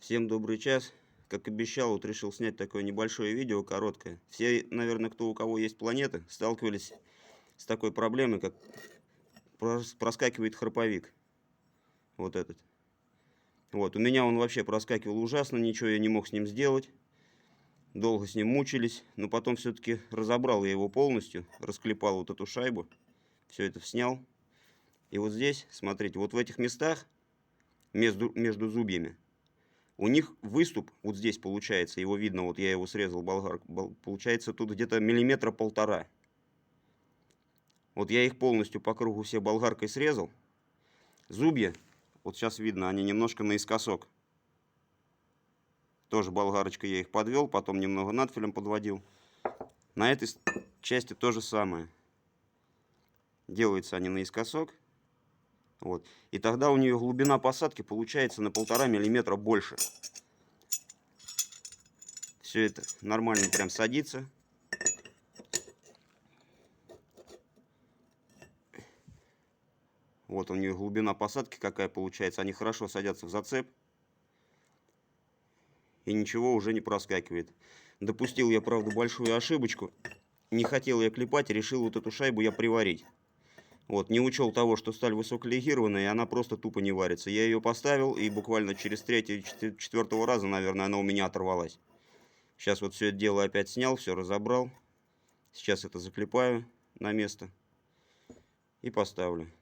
Всем добрый час. Как обещал, вот решил снять такое небольшое видео, короткое. Все, наверное, у кого есть планеты, сталкивались с такой проблемой, как проскакивает храповик. Вот этот. Вот, у меня он вообще проскакивал ужасно, ничего я не мог с ним сделать. Долго с ним мучились, но потом все-таки разобрал я его полностью, расклепал вот эту шайбу, все это снял. И вот здесь, смотрите, вот в этих местах, между зубьями, у них выступ, вот здесь получается, его видно, вот я его срезал получается тут где-то миллиметра полтора. Вот я их полностью по кругу все болгаркой срезал. Зубья, вот сейчас видно, они немножко наискосок. Тоже болгарочкой я их подвел, потом немного надфилем подводил. На этой части то же самое. Делаются они наискосок. Вот. И тогда у нее глубина посадки получается на 1,5 миллиметра больше. Все это нормально прям садится. Вот у нее глубина посадки какая получается. Они хорошо садятся в зацеп. И ничего уже не проскакивает. Допустил я, правда, большую ошибочку. Не хотел я клепать, решил вот эту шайбу я приварить. Вот, не учел того, что сталь высоколегированная, и она просто тупо не варится. Я ее поставил, и буквально через 3-4 раза, наверное, она у меня оторвалась. Сейчас вот все это дело опять снял, все разобрал. Сейчас это заклепаю на место и поставлю.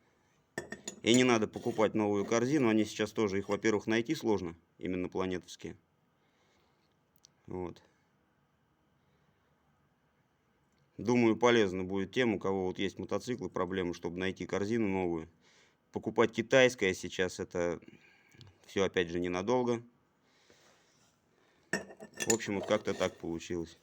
И не надо покупать новую корзину, они сейчас тоже, их, во-первых, найти сложно, именно планетовские. Вот. Думаю, полезно будет тем, у кого вот есть мотоциклы, проблемы, чтобы найти корзину новую. Покупать китайское сейчас это все опять же ненадолго. В общем, вот как-то так получилось.